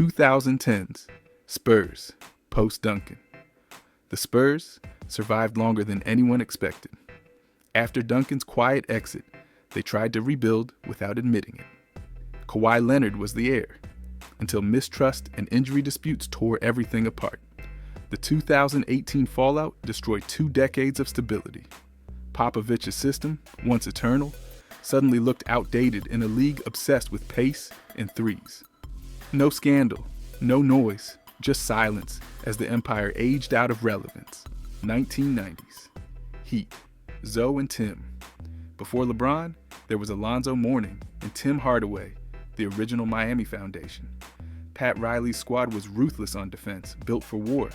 2010s, Spurs, post-Duncan. The Spurs survived longer than anyone expected. After Duncan's quiet exit, they tried to rebuild without admitting it. Kawhi Leonard was the heir, until mistrust and injury disputes tore everything apart. The 2018 fallout destroyed 2 decades of stability. Popovich's system, once eternal, suddenly looked outdated in a league obsessed with pace and threes. No scandal, no noise, just silence as the empire aged out of relevance. 1990s. Heat. Zoe and Tim. Before LeBron, there was Alonzo Mourning and Tim Hardaway, the original Miami Foundation. Pat Riley's squad was ruthless on defense, built for war.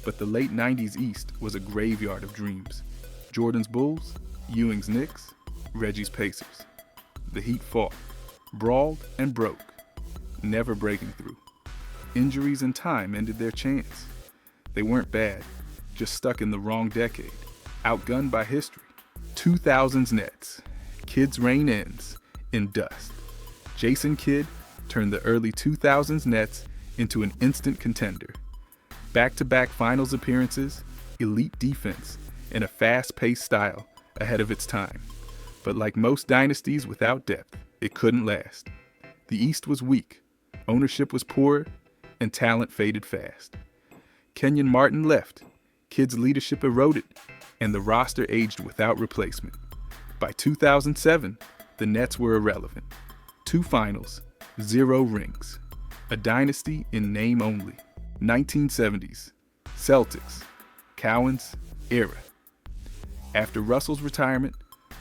But the late 90s East was a graveyard of dreams. Jordan's Bulls, Ewing's Knicks, Reggie's Pacers. The Heat fought, brawled, and broke, never breaking through. Injuries and time ended their chance. They weren't bad, just stuck in the wrong decade, outgunned by history. 2000s Nets. Kidd's reign ends in dust. Jason Kidd turned the early 2000s Nets into an instant contender. Back-to-back finals appearances, elite defense, and a fast-paced style ahead of its time. But like most dynasties without depth, it couldn't last. The East was weak, ownership was poor, and talent faded fast. Kenyon Martin left, Kidd's leadership eroded, and the roster aged without replacement. By 2007, the Nets were irrelevant. 2 finals, 0 rings. A dynasty in name only. 1970s, Celtics, Cowan's era. After Russell's retirement,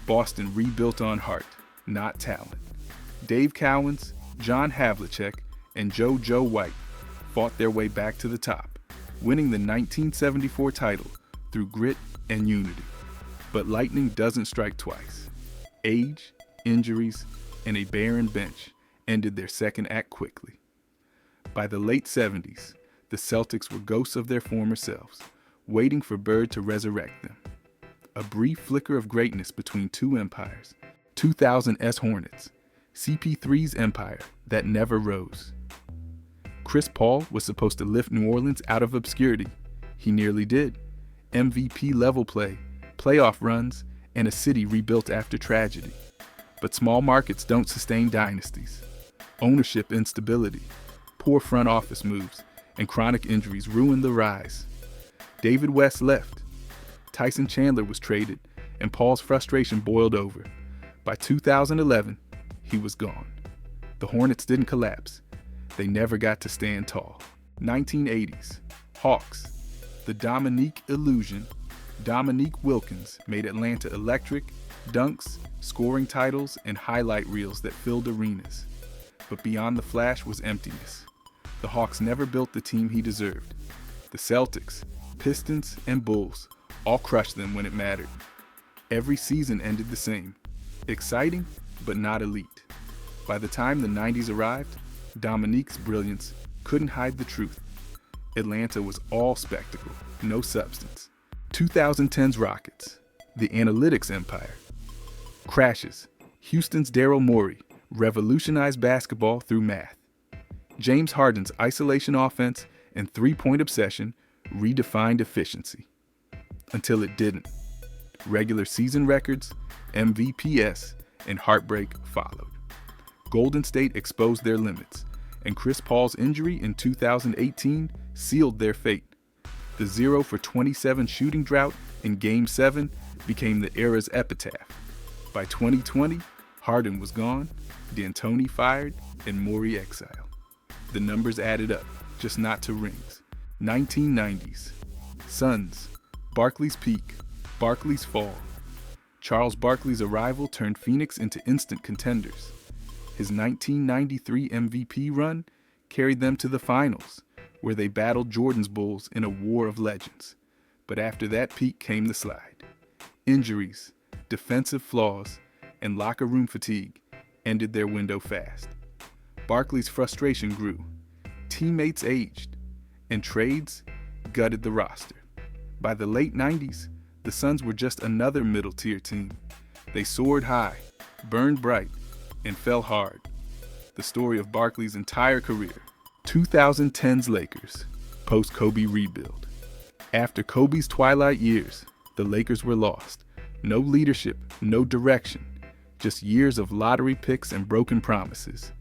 Boston rebuilt on heart, not talent. Dave Cowens, John Havlicek, and Joe White fought their way back to the top, winning the 1974 title through grit and unity. But lightning doesn't strike twice. Age, injuries, and a barren bench ended their second act quickly. By the late 70s, the Celtics were ghosts of their former selves, waiting for Bird to resurrect them. A brief flicker of greatness between 2 empires, 2000s Hornets, CP3's empire that never rose. Chris Paul was supposed to lift New Orleans out of obscurity. He nearly did. MVP level play, playoff runs, and a city rebuilt after tragedy. But small markets don't sustain dynasties. Ownership instability, poor front office moves, and chronic injuries ruined the rise. David West left. Tyson Chandler was traded, and Paul's frustration boiled over. By 2011, he was gone. The Hornets didn't collapse. They never got to stand tall. 1980s, Hawks. The Dominique illusion. Dominique Wilkins made Atlanta electric, dunks, scoring titles, and highlight reels that filled arenas. But beyond the flash was emptiness. The Hawks never built the team he deserved. The Celtics, Pistons, and Bulls all crushed them when it mattered. Every season ended the same. Exciting, but not elite. By the time the 90s arrived, Dominique's brilliance couldn't hide the truth. Atlanta was all spectacle, no substance. 2010's Rockets, the analytics empire. Crashes. Houston's Daryl Morey revolutionized basketball through math. James Harden's isolation offense and 3-point obsession redefined efficiency. Until it didn't. Regular season records, MVPs, and heartbreak followed. Golden State exposed their limits, and Chris Paul's injury in 2018 sealed their fate. The 0 for 27 shooting drought in Game 7 became the era's epitaph. By 2020, Harden was gone, D'Antoni fired, and Morey exiled. The numbers added up, just not to rings. 1990s. Suns. Barkley's peak. Barkley's fall. Charles Barkley's arrival turned Phoenix into instant contenders. His 1993 MVP run carried them to the finals, where they battled Jordan's Bulls in a war of legends. But after that peak came the slide. Injuries, defensive flaws, and locker room fatigue ended their window fast. Barkley's frustration grew. Teammates aged, and trades gutted the roster. By the late 90s, the Suns were just another middle-tier team. They soared high, burned bright, and fell hard. The story of Barkley's entire career, 2010's Lakers, post-Kobe rebuild. After Kobe's twilight years, the Lakers were lost. No leadership, no direction, just years of lottery picks and broken promises.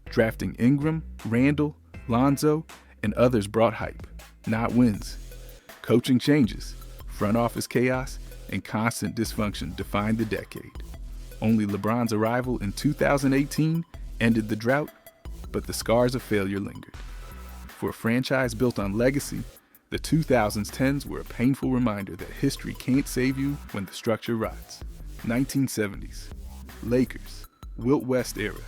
Drafting Ingram, Randall, Lonzo, and others brought hype, not wins. Coaching changes, front office chaos, and constant dysfunction defined the decade. Only LeBron's arrival in 2018 ended the drought, but the scars of failure lingered. For a franchise built on legacy, the 2010s were a painful reminder that history can't save you when the structure rots. 1970s, Lakers, Wilt West era.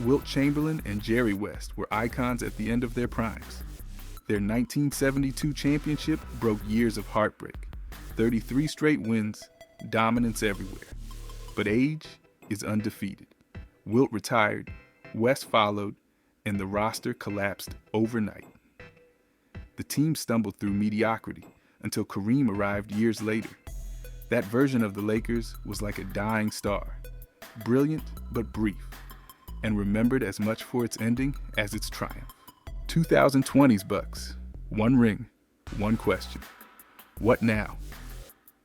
Wilt Chamberlain and Jerry West were icons at the end of their primes. Their 1972 championship broke years of heartbreak. 33 straight wins, dominance everywhere. But age is undefeated. Wilt retired, West followed, and the roster collapsed overnight. The team stumbled through mediocrity until Kareem arrived years later. That version of the Lakers was like a dying star, brilliant but brief, and remembered as much for its ending as its triumph. 2020's Bucks, one ring, one question. What now?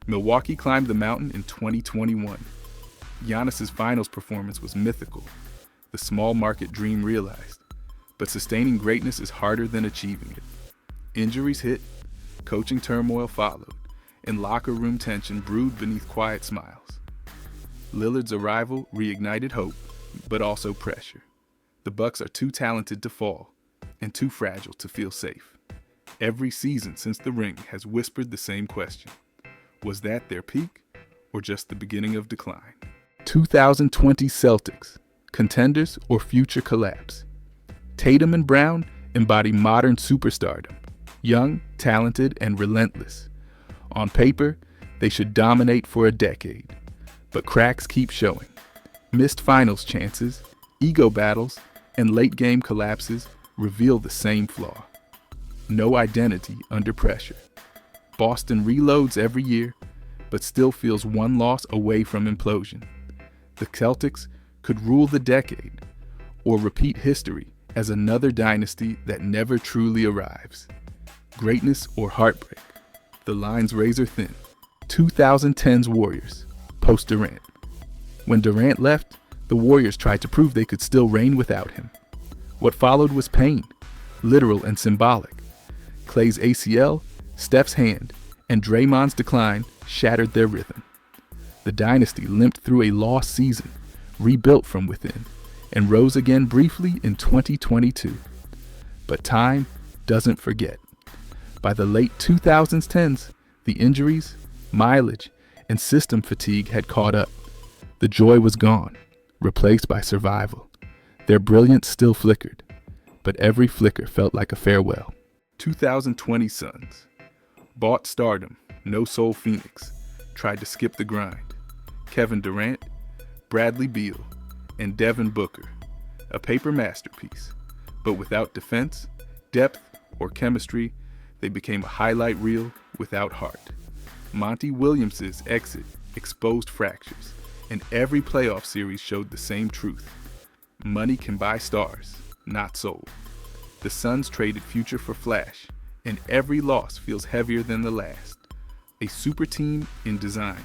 Milwaukee climbed the mountain in 2021. Giannis's finals performance was mythical, the small market dream realized. But sustaining greatness is harder than achieving it. Injuries hit, coaching turmoil followed, and locker room tension brewed beneath quiet smiles. Lillard's arrival reignited hope, but also pressure. The Bucks are too talented to fall, and too fragile to feel safe. Every season since the ring has whispered the same question. Was that their peak, or just the beginning of decline? 2020 Celtics, contenders or future collapse? Tatum and Brown embody modern superstardom. Young, talented, and relentless. On paper, they should dominate for a decade. But cracks keep showing. Missed finals chances, ego battles, and late-game collapses reveal the same flaw. No identity under pressure. Boston reloads every year, but still feels one loss away from implosion. The Celtics could rule the decade, or repeat history as another dynasty that never truly arrives. Greatness or heartbreak, the line's razor thin. 2010's Warriors, post-Durant. When Durant left, the Warriors tried to prove they could still reign without him. What followed was pain, literal and symbolic. Clay's ACL, Steph's hand, and Draymond's decline shattered their rhythm. The dynasty limped through a lost season, rebuilt from within, and rose again briefly in 2022. But time doesn't forget. By the late 2010s, the injuries, mileage, and system fatigue had caught up. The joy was gone, replaced by survival. Their brilliance still flickered, but every flicker felt like a farewell. 2020 Suns. Bought stardom, no soul Phoenix, tried to skip the grind. Kevin Durant, Bradley Beal, and Devin Booker. A paper masterpiece, but without defense, depth, or chemistry, they became a highlight reel without heart. Monty Williams' exit exposed fractures, and every playoff series showed the same truth. Money can buy stars, not soul. The Suns traded future for flash, and every loss feels heavier than the last. A super team in design,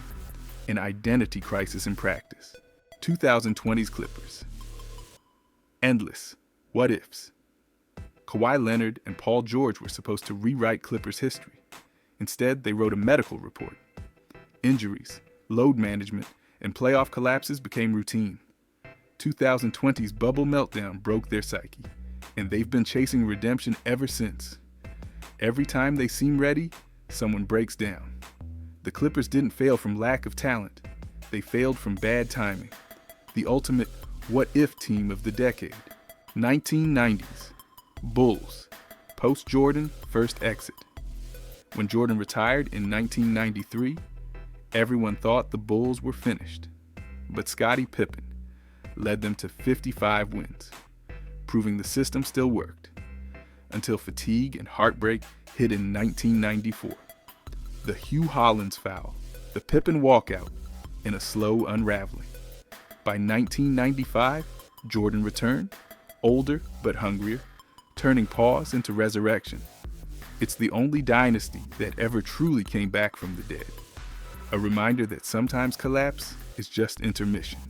an identity crisis in practice. 2020's Clippers. Endless what ifs. Kawhi Leonard and Paul George were supposed to rewrite Clippers history. Instead, they wrote a medical report. Injuries, load management, and playoff collapses became routine. 2020's bubble meltdown broke their psyche, and they've been chasing redemption ever since. Every time they seem ready, someone breaks down. The Clippers didn't fail from lack of talent. They failed from bad timing. The ultimate what-if team of the decade. 1990s. Bulls. Post-Jordan, first exit. When Jordan retired in 1993, everyone thought the Bulls were finished. But Scottie Pippen led them to 55 wins, proving the system still worked, until fatigue and heartbreak hit in 1994. The Hugh Hollins foul, the Pippen walkout, and a slow unraveling. By 1995, Jordan returned, older but hungrier, turning pause into resurrection. It's the only dynasty that ever truly came back from the dead. A reminder that sometimes collapse is just intermission.